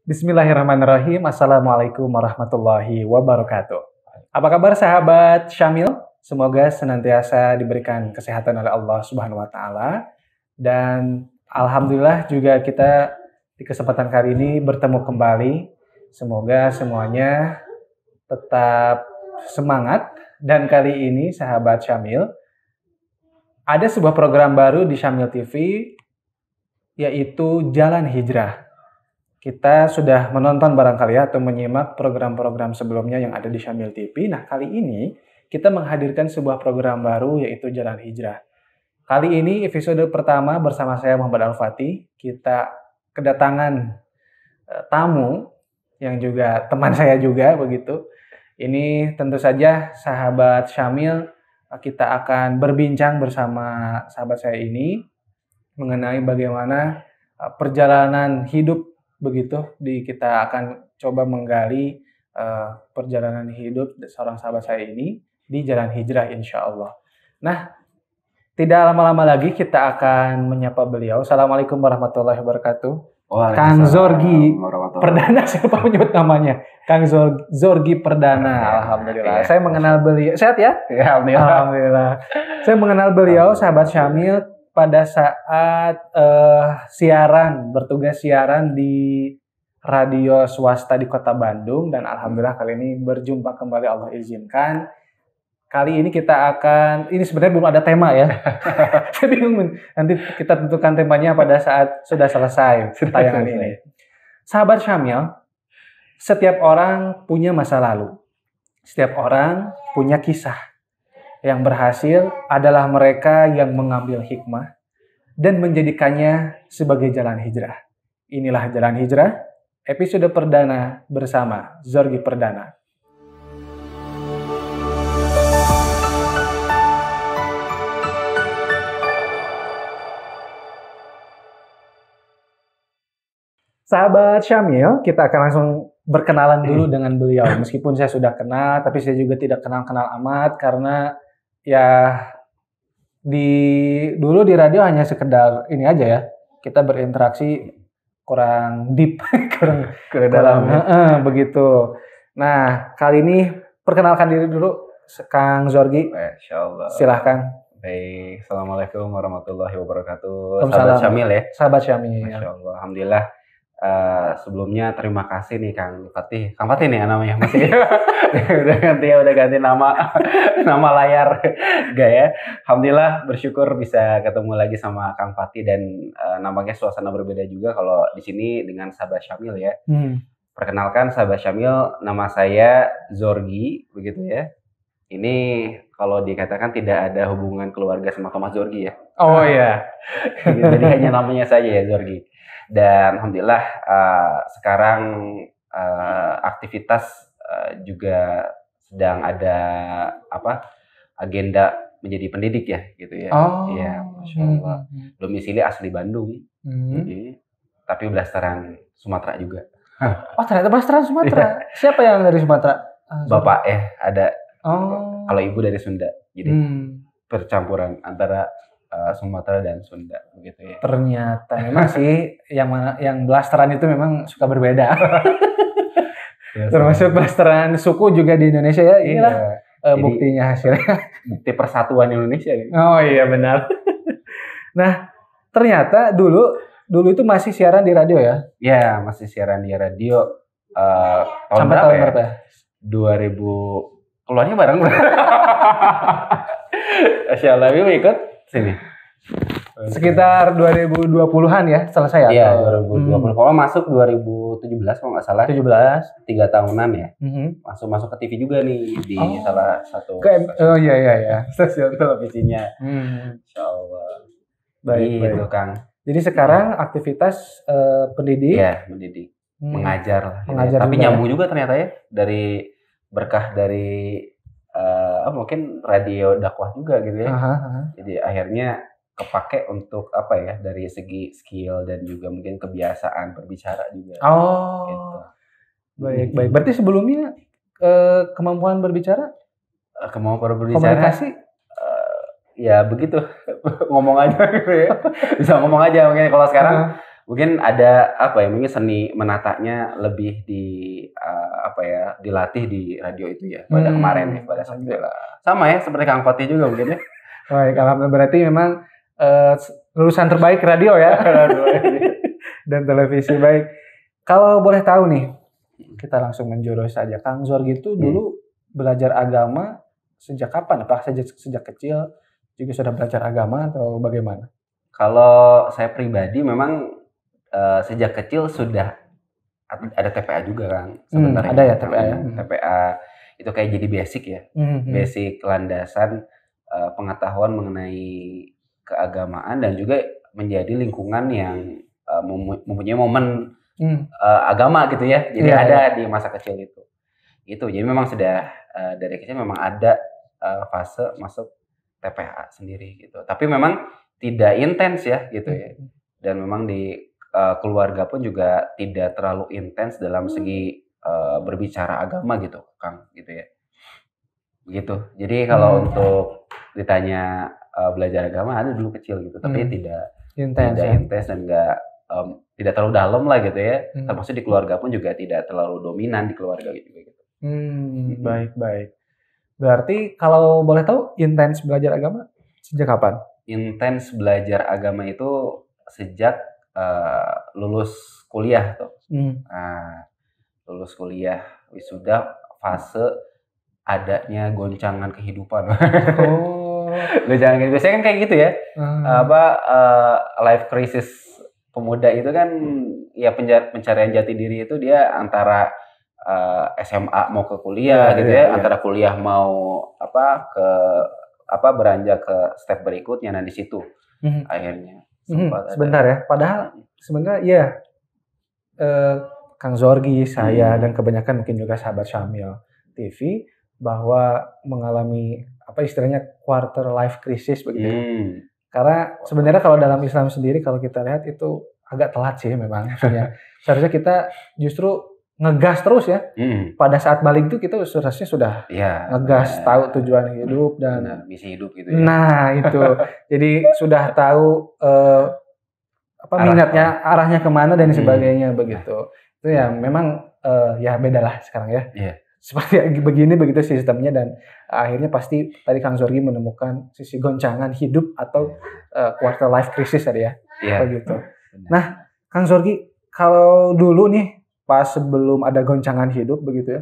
Bismillahirrahmanirrahim. Assalamualaikum warahmatullahi wabarakatuh. Apa kabar sahabat Syamil? Semoga senantiasa diberikan kesehatan oleh Allah Subhanahu wa taala. Dan alhamdulillah juga kita di kesempatan kali ini bertemu kembali. Semoga semuanya tetap semangat, dan kali ini sahabat Syamil ada sebuah program baru di Syamil TV, yaitu Jalan Hijrah. Kita sudah menonton barangkali atau menyimak program-program sebelumnya yang ada di Syamil TV. Nah, kali ini kita menghadirkan sebuah program baru, yaitu Jalan Hijrah. Kali ini episode pertama bersama saya Muhammad Al-Fatih. Kita kedatangan tamu yang juga teman saya juga begitu. Ini tentu saja sahabat Syamil, kita akan berbincang bersama sahabat saya ini mengenai bagaimana perjalanan hidup begitu. Kita akan coba menggali perjalanan hidup seorang sahabat saya ini di Jalan Hijrah insya Allah. Nah, tidak lama-lama lagi kita akan menyapa beliau. Assalamualaikum warahmatullahi wabarakatuh. Kang Zorgi Perdana, siapa menyebut namanya? Kang Zorgi Perdana. Alhamdulillah. Saya mengenal beliau. Sehat ya? Alhamdulillah. Saya mengenal beliau sahabat Syamil pada saat bertugas siaran di radio swasta di Kota Bandung, dan alhamdulillah kali ini berjumpa kembali, Allah izinkan. Kali ini kita akan, ini sebenarnya belum ada tema ya. Saya bingung, nanti kita tentukan temanya pada saat sudah selesai tayangan ini. Sahabat Syamil, setiap orang punya masa lalu. Setiap orang punya kisah. Yang berhasil adalah mereka yang mengambil hikmah dan menjadikannya sebagai jalan hijrah. Inilah Jalan Hijrah, episode perdana bersama Zorgi Perdana. Sahabat Syamil, kita akan langsung berkenalan dulu dengan beliau. Meskipun saya sudah kenal, tapi saya juga tidak kenal-kenal amat karena ya dulu di radio hanya sekedar ini aja ya, kita berinteraksi kurang deep, kurang dalam begitu. Nah, kali ini perkenalkan diri dulu Kang Zorgi. Insyaallah. Silahkan. Baik, assalamualaikum warahmatullahi wabarakatuh. Sahabat Syamil ya. Sahabat Syamil. Masyaallah, alhamdulillah. Sebelumnya terima kasih nih Kang Fatih. Kang Fatih nih namanya masih. udah ganti nama layar gak ya. Alhamdulillah bersyukur bisa ketemu lagi sama Kang Fatih, dan nampaknya suasana berbeda juga kalau di sini dengan sahabat Syamil ya. Perkenalkan sahabat Syamil, nama saya Zorgi begitu ya. Ini kalau dikatakan tidak ada hubungan keluarga sama Thomas Zorgi ya. Oh iya. Jadi hanya namanya saja ya Zorgi. Dan alhamdulillah sekarang aktivitas juga sedang ada agenda menjadi pendidik ya gitu ya. Oh. Iya, Masya Allah. Domisili asli Bandung, tapi blasteran Sumatera juga. Oh, ternyata blasteran Sumatera. Siapa yang dari Sumatera? Bapak ada. Oh. Kalau ibu dari Sunda. Jadi percampuran antara Sumatera dan Sunda begitu ya. Ternyata memang sih yang blasteran itu memang suka berbeda. Termasuk blasteran suku juga di Indonesia ya. Inilah buktinya hasilnya. Bukti persatuan Indonesia. Oh iya benar. Nah, ternyata dulu itu masih siaran di radio ya? Ya, masih siaran di radio. Sampai tahun berapa ya? 2000. Keluarnya bareng. Masyaallah, ikut sini. Sekitar 2020-an ya selesai ya? Iya, 2020. Kalau masuk 2017 kalau nggak salah. 17. 3 tahunan ya. Masuk ke TV juga nih di salah satu. Oh iya. Stasiun televisinya. Insyaallah. Baik. Gitu, Kang. Jadi sekarang aktivitas pendidik. Iya, mendidik. Mengajar lah. Mengajar tapi juga, nyambung juga ternyata ya dari berkah dari mungkin radio dakwah juga gitu ya. Jadi akhirnya kepake untuk dari segi skill dan juga mungkin kebiasaan berbicara juga. Oh. Gitu. Baik. Berarti sebelumnya kemampuan berbicara? Kemampuan berbicara. Komunikasi? Ya begitu. Ngomong aja gitu ya. Bisa ngomong aja mungkin. Kalau sekarang Mungkin ada apa ya, mungkin seni menatanya lebih dilatih di radio itu ya pada kemarin ya, pada saat itu. Sama ya seperti Kang Fatih juga mungkin ya. Baik, alhamdulillah, berarti memang lulusan terbaik radio ya. Dan televisi. Baik. Kalau boleh tahu nih, kita langsung menjurus saja. Kang Zorgi itu dulu belajar agama sejak kapan? Apakah sejak kecil juga sudah belajar agama atau bagaimana? Kalau saya pribadi memang sejak kecil sudah ada TPA juga kan sebenarnya. Ada ya TPA ya. TPA itu kayak jadi basic ya. Basic landasan pengetahuan mengenai keagamaan dan juga menjadi lingkungan yang mempunyai momen agama gitu ya. Jadi ada di masa kecil itu. Jadi memang sudah dari kecil memang ada fase masuk TPA sendiri gitu. Tapi memang tidak intens ya gitu ya. Dan memang di keluarga pun juga tidak terlalu intens dalam segi berbicara agama gitu, Kang, gitu ya. Begitu. Jadi kalau untuk ditanya belajar agama ada dulu kecil gitu, tapi tidak intens dan tidak terlalu dalam lah gitu ya. Termasuk di keluarga pun juga tidak terlalu dominan di keluarga gitu. Baik. Berarti kalau boleh tahu intens belajar agama sejak kapan? Intens belajar agama itu sejak lulus kuliah tuh. Lulus kuliah, wisuda, fase adanya goncangan kehidupan. Goncangan kehidupan. Biasanya kan kayak gitu ya. Life crisis pemuda itu kan ya pencarian jati diri itu dia antara SMA mau ke kuliah gitu ya, antara kuliah mau beranjak ke step berikutnya. Nah di situ akhirnya sebentar ya. Padahal sebenarnya ya Kang Zorgi, saya dan kebanyakan mungkin juga sahabat Syamil TV bahwa mengalami apa istilahnya quarter life crisis begitu. Karena sebenarnya kalau dalam Islam sendiri kalau kita lihat itu agak telat sih memang. Seharusnya kita justru ngegas terus ya. Pada saat balik itu kita seharusnya sudah ngegas, tahu tujuan hidup dan misi hidup gitu ya. Nah, itu. Jadi sudah tahu minatnya, arahnya kemana dan sebagainya begitu. Itu ya memang ya bedalah sekarang ya. Seperti begini begitu sistemnya dan akhirnya pasti tadi Kang Zorgi menemukan sisi goncangan hidup atau quarter life crisis tadi ya. Begitu. Nah, Kang Zorgi kalau dulu nih pas sebelum ada goncangan hidup begitu ya.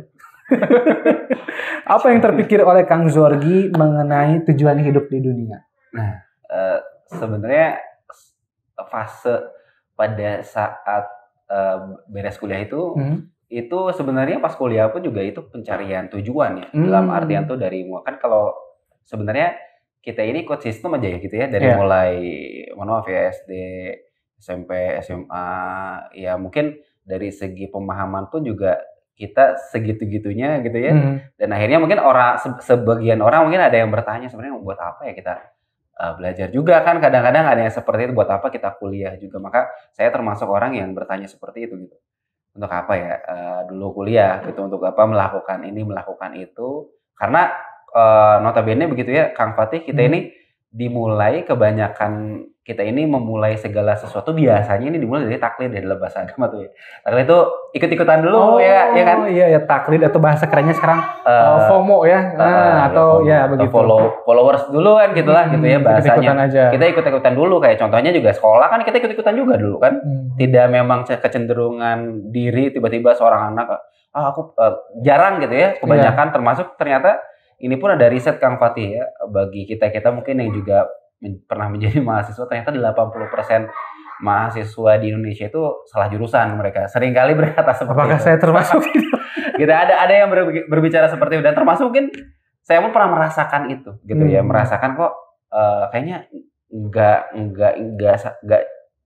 Apa yang terpikir oleh Kang Zorgi mengenai tujuan hidup di dunia? Nah, sebenarnya fase pada saat beres kuliah itu sebenarnya pas kuliah pun juga itu pencarian tujuan ya. Dalam artian tuh dari kan kalau sebenarnya kita ini ikut sistem aja ya gitu ya dari mulai SD, SMP, SMA ya mungkin dari segi pemahaman pun juga kita segitu-gitunya gitu ya. Dan akhirnya mungkin sebagian orang mungkin ada yang bertanya sebenarnya buat apa ya kita belajar juga kan kadang-kadang ada yang seperti itu buat apa kita kuliah juga. Maka saya termasuk orang yang bertanya seperti itu gitu. Untuk apa ya dulu kuliah gitu, untuk apa melakukan ini melakukan itu karena notabene begitu ya Kang Fatih kita ini dimulai kebanyakan kita ini memulai segala sesuatu biasanya ini dimulai dari taklid ya dalam bahasa agama tuh ya. Taklid itu ikut-ikutan dulu ya kan? Iya taklid atau bahasa kerennya sekarang FOMO ya. Atau FOMO, ya begitu. Followers dulu kan gitulah gitu ya bahasanya. Kita ikut-ikutan dulu kayak contohnya juga sekolah kan kita ikut-ikutan juga dulu kan. Tidak memang kecenderungan diri tiba-tiba seorang anak aku jarang gitu ya. Kebanyakan termasuk ternyata ini pun ada riset Kang Fatih ya bagi kita mungkin yang juga pernah menjadi mahasiswa ternyata 80% mahasiswa di Indonesia itu salah jurusan mereka. Seringkali berkata seperti apakah itu. Saya termasuk? Gitu ada yang berbicara seperti itu dan termasuk mungkin saya pun pernah merasakan itu gitu ya, merasakan kok kayaknya enggak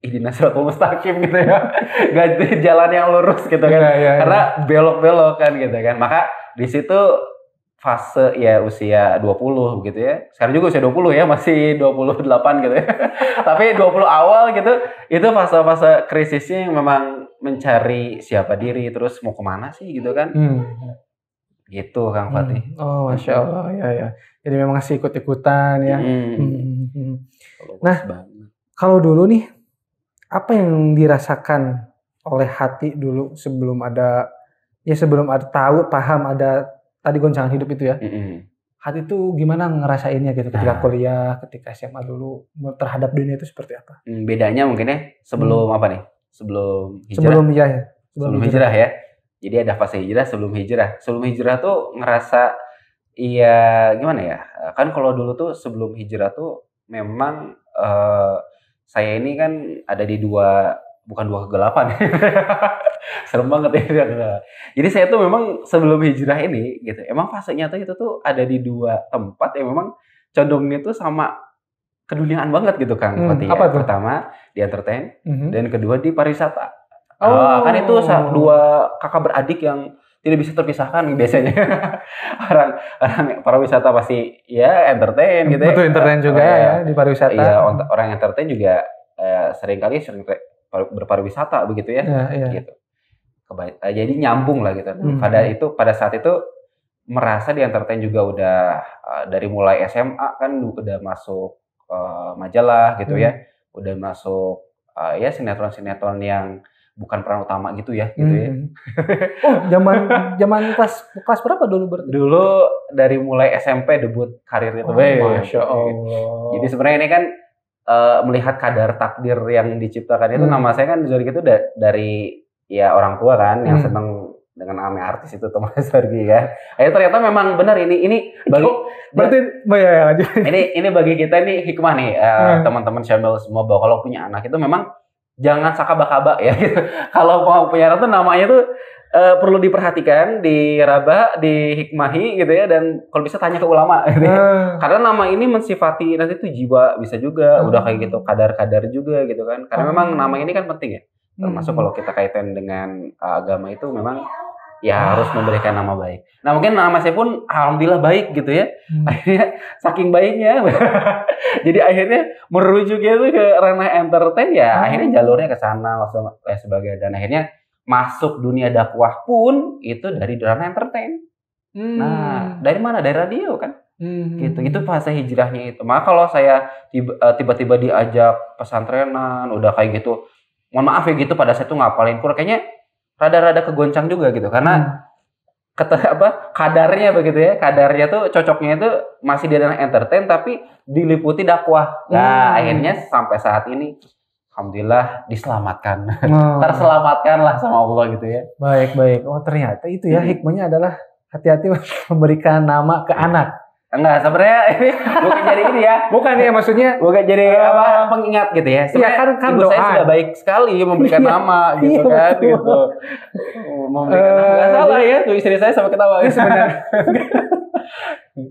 ihdina siratal mustaqim gitu ya. Enggak di jalan yang lurus gitu kan. Karena belok-belok kan gitu kan. Maka di situ fase ya usia 20 gitu ya. Sekarang juga usia 20 ya, masih 28 gitu ya. Tapi 20 awal gitu, itu fase-fase krisisnya yang memang mencari siapa diri, terus mau kemana sih gitu kan. Gitu Kang Fatih. Oh Masya Allah, ya. Jadi memang masih ikut-ikutan ya. Nah, kalau dulu nih, apa yang dirasakan oleh hati dulu sebelum ada tahu, paham ada tadi goncangan hidup itu ya. Hati itu gimana ngerasainnya gitu ketika kuliah, ketika SMA dulu terhadap dunia itu seperti apa? Bedanya mungkin ya sebelum apa nih? Sebelum hijrah. Sebelum hijrah ya. Jadi ada fase hijrah, sebelum hijrah. Sebelum hijrah tuh ngerasa iya gimana ya? Kan kalau dulu tuh sebelum hijrah tuh memang saya ini kan ada di bukan dua kegelapan. Serem banget ya. Jadi saya tuh memang sebelum hijrah ini gitu. Emang fasenya tuh itu tuh ada di dua tempat yang memang condongnya tuh sama keduniaan banget gitu Kang. Apa tuh? Pertama di entertain dan kedua di pariwisata. Kan itu dua kakak beradik yang tidak bisa terpisahkan biasanya. orang pariwisata pasti ya entertain gitu ya. Betul, entertain juga ya di pariwisata. Iya, orang sering kali berpariwisata begitu ya. Gitu. Jadi nyambung lah gitu. Pada saat itu merasa di entertain juga udah dari mulai SMA kan udah masuk majalah gitu ya. Udah masuk ya sinetron-sinetron yang bukan peran utama gitu ya. Oh, zaman kelas berapa dulu berarti? Dulu dari mulai SMP debut karir itu. Masya Allah. Jadi sebenarnya ini kan melihat kadar takdir yang diciptakan itu, nama saya kan Zorgi itu dari ya orang tua kan yang seneng dengan namanya artis itu Thomas Zorgi kan. Ternyata memang benar ini bagi berarti ini bagi kita ini hikmah nih teman-teman Syamil semua, bahwa kalau punya anak itu memang jangan sakabak-kabak ya gitu. Kalau mau punya anak tuh namanya tuh perlu diperhatikan, diraba, dihikmahi gitu ya, dan kalau bisa tanya ke ulama gitu ya. Karena nama ini mensifati nanti tuh jiwa, bisa juga udah kayak gitu, kadar-kadar juga gitu kan. Karena memang nama ini kan penting ya. Termasuk kalau kita kaitan dengan agama itu memang ya harus memberikan nama baik. Nah mungkin nama saya pun alhamdulillah baik gitu ya. Akhirnya saking baiknya jadi akhirnya merujuknya tuh ke ranah entertain ya. Akhirnya jalurnya ke sana dan sebagainya, dan akhirnya masuk dunia dakwah pun itu dari ranah entertain. Nah dari mana? Dari radio kan. Gitu. Itu fase hijrahnya itu. Maka kalau saya tiba-tiba diajak pesantrenan udah kayak gitu, mohon maaf ya gitu, pada saat itu ngapalin Quran kayaknya rada-rada kegoncang juga gitu, karena kadarnya begitu ya, kadarnya tuh cocoknya itu masih di ranah entertain tapi diliputi dakwah. Nah akhirnya sampai saat ini alhamdulillah diselamatkan, terselamatkan lah sama Allah gitu ya. Baik. Oh ternyata itu ya hikmahnya adalah hati-hati memberikan nama ke anak. Enggak, sebenarnya ini bukan jadi ini ya. Bukan ya, maksudnya bukan jadi pengingat gitu ya. Sebenarnya kan ibu saya sudah baik sekali memberikan nama gitu kan gitu. Memberikan nama enggak salah ya. Tuh istri saya sampai ketawa sebenarnya.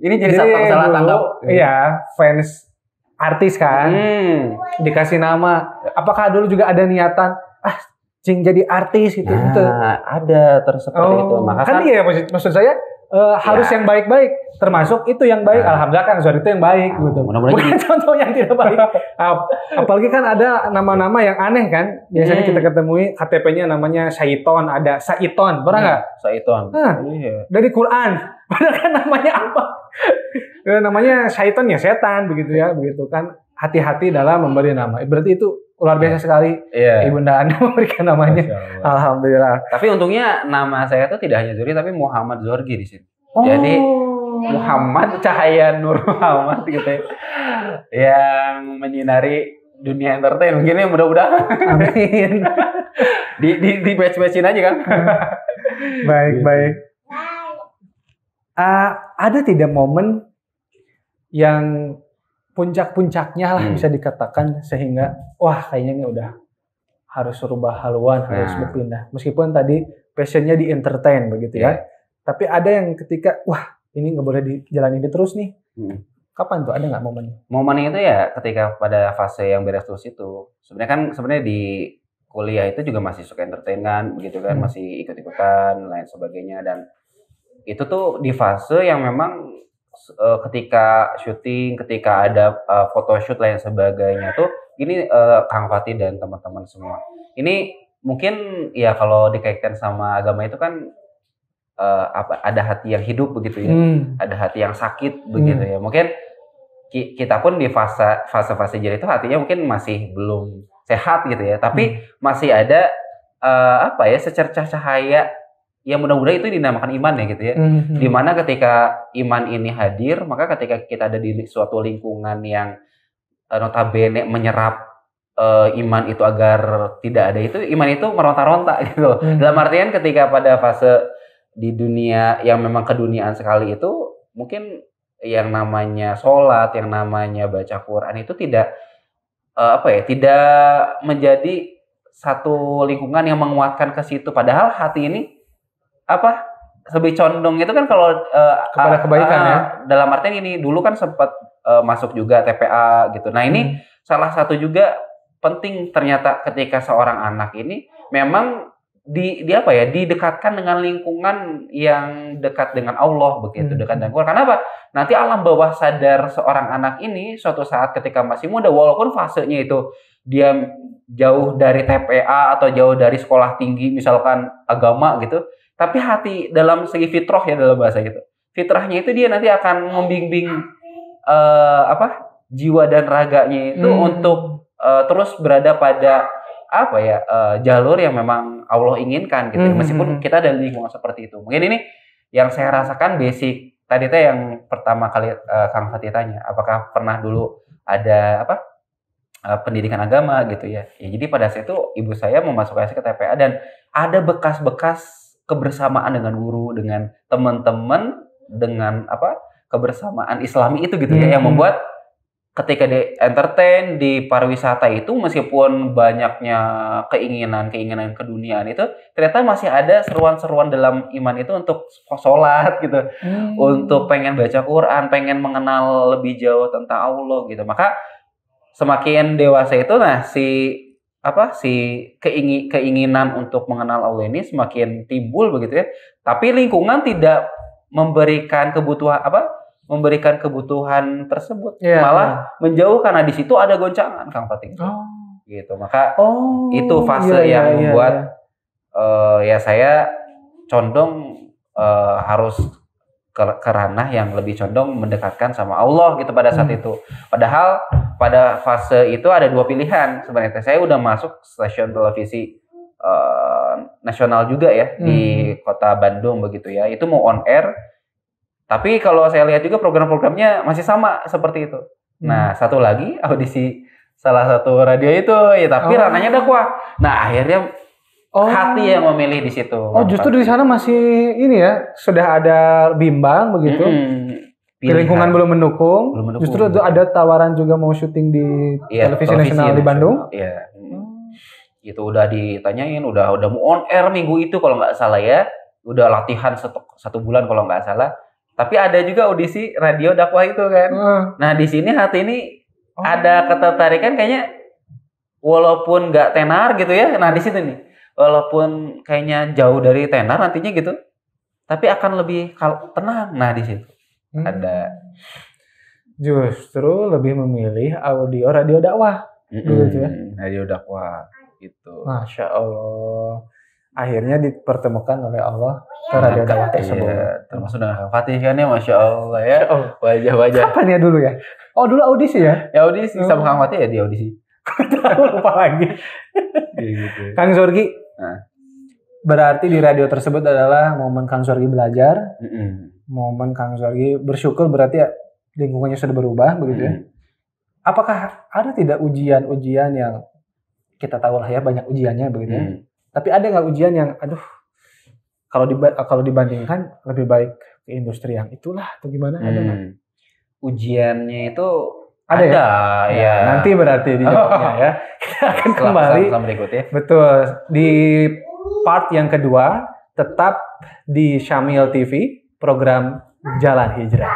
Ini jadi satu salah tangkap. Iya, fans artis kan. Dikasih nama. Apakah dulu juga ada niatan Cing jadi artis gitu? Nah, ada seperti itu. Maka kan iya maksud saya harus yang baik-baik, termasuk itu yang baik. Alhamdulillah kan Zor itu yang baik gitu. Bukan contoh yang tidak baik. Apalagi kan ada nama-nama yang aneh kan. Biasanya kita ketemui KTP-nya namanya Syaiton, ada Saiton, pernah nggak? Syaiton. Dari Quran. Padahal kan namanya apa? Namanya Syaiton ya setan begitu ya, begitu kan. Hati-hati dalam memberi nama. Berarti itu luar biasa sekali. Ibunda Anda memberikan namanya. Alhamdulillah. Tapi untungnya nama saya tuh tidak hanya Zuri, tapi Muhammad Zorgi di sini. Jadi Muhammad Cahaya Nur Muhammad gitu ya, yang menyinari dunia entertain. Mungkin ya mudah-mudahan. Amin. di batch-batchin aja kan. Baik. Ada tidak momen yang puncak-puncaknya lah bisa dikatakan sehingga wah kayaknya ini udah harus rubah haluan, harus berpindah. Meskipun tadi passionnya di entertain begitu ya. Tapi ada yang ketika wah ini nggak boleh dijalanin terus nih. Kapan tuh, ada nggak momennya? Momennya itu ya ketika pada fase yang beres terus itu. Sebenarnya di kuliah itu juga masih suka entertain kan, begitu kan, masih ikut-ikutan lain sebagainya, dan itu tuh di fase yang memang ketika syuting, ketika ada photoshoot lain sebagainya tuh ini Kang Fatih dan teman-teman semua. Ini mungkin ya kalau dikaitkan sama agama itu kan ada hati yang hidup begitu ya. Ada hati yang sakit begitu ya. Mungkin kita pun di fase hijrah itu hatinya mungkin masih belum sehat gitu ya. Tapi masih ada secercah cahaya yang mudah-mudahan itu dinamakan iman ya gitu ya. Dimana ketika iman ini hadir, maka ketika kita ada di suatu lingkungan yang notabene menyerap iman itu agar tidak ada, itu iman itu meronta-ronta gitu loh. Dalam artian ketika pada fase di dunia yang memang keduniaan sekali itu, mungkin yang namanya sholat, yang namanya baca Quran itu tidak tidak menjadi satu lingkungan yang menguatkan ke situ. Padahal hati ini lebih condong itu kan kalau kepada kebaikan ya. Dalam artian ini dulu kan sempat masuk juga TPA gitu. Nah ini salah satu juga penting ternyata ketika seorang anak ini memang didekatkan dengan lingkungan yang dekat dengan Allah begitu, dekat dengan Quran. Kenapa? Nanti alam bawah sadar seorang anak ini suatu saat ketika masih muda, walaupun fasenya itu dia jauh dari TPA atau jauh dari sekolah tinggi misalkan agama gitu, tapi hati dalam segi fitrah ya, dalam bahasa gitu, fitrahnya itu dia nanti akan membimbing jiwa dan raganya itu untuk terus berada pada jalur yang memang Allah inginkan gitu. Meskipun kita ada lingkungan seperti itu. Mungkin ini yang saya rasakan basic tadi yang pertama kali Kang Fatih tanya, apakah pernah dulu ada pendidikan agama gitu ya. Jadi pada saat itu ibu saya memasukkan saya ke TPA dan ada bekas-bekas kebersamaan dengan guru, dengan teman-teman, dengan kebersamaan Islami itu gitu ya, yang membuat ketika di entertain di pariwisata itu, meskipun banyaknya keinginan keduniaan itu, ternyata masih ada seruan-seruan dalam iman itu untuk sholat gitu, untuk pengen baca Quran, pengen mengenal lebih jauh tentang Allah gitu. Maka semakin dewasa itu, si keinginan untuk mengenal Allah ini semakin timbul begitu ya. Tapi lingkungan tidak memberikan kebutuhan tersebut, malah menjauh karena di situ ada goncangan, Kang Fatih. Gitu. Maka itu fase yang membuat saya condong harus ke ranah yang lebih condong mendekatkan sama Allah gitu pada saat itu. Padahal pada fase itu ada dua pilihan sebenarnya. Saya udah masuk stasiun televisi nasional juga ya di kota Bandung begitu ya. Itu mau on air. Tapi kalau saya lihat juga program-programnya masih sama seperti itu. Nah, satu lagi audisi salah satu radio itu ya, tapi ranahnya dakwah. Nah, akhirnya hati yang memilih di situ. Justru di sana masih ini ya, sudah ada bimbang begitu. Lingkungan belum mendukung. Justru itu ada tawaran juga mau syuting di televisi nasional di Bandung. Iya. Itu udah ditanyain, udah mau on air minggu itu kalau nggak salah ya. Udah latihan satu bulan kalau nggak salah. Tapi ada juga audisi radio dakwah itu kan. Nah di sini hati ini ada ketertarikan kayaknya, walaupun nggak tenar gitu ya. Nah di situ nih, walaupun kayaknya jauh dari tenar nantinya gitu, tapi akan lebih tenang. Nah di situ ada. Justru lebih memilih radio dakwah. Gitu ya. Radio dakwah gitu. Masya Allah. Akhirnya dipertemukan oleh Allah ke radio dakwah tersebut. Iya, termasuk dengan Kang Fatih kan ya, Masya Allah ya. Wajah-wajah. Kapan ya dulu ya? Dulu audisi ya? Ya audisi sama Kang Fatih ya, di audisi. Lupa lagi. Gitu. Kang Zorgi. Berarti di radio tersebut adalah momen Kang Zorgi belajar. Momen Kang Zorgi bersyukur, berarti ya lingkungannya sudah berubah begitu ya. Apakah ada tidak ujian-ujian yang kita tahu lah ya, banyak ujiannya begitu ya. Tapi ada nggak ujian yang, kalau dibandingkan lebih baik ke industri yang itulah atau gimana? Ada nggak? Ujiannya itu ada ya? Nanti berarti dijawabnya ya. Kita akan kembali. Berikutnya. Betul. Di part yang kedua, tetap di Syamil TV, program Jalan Hijrah.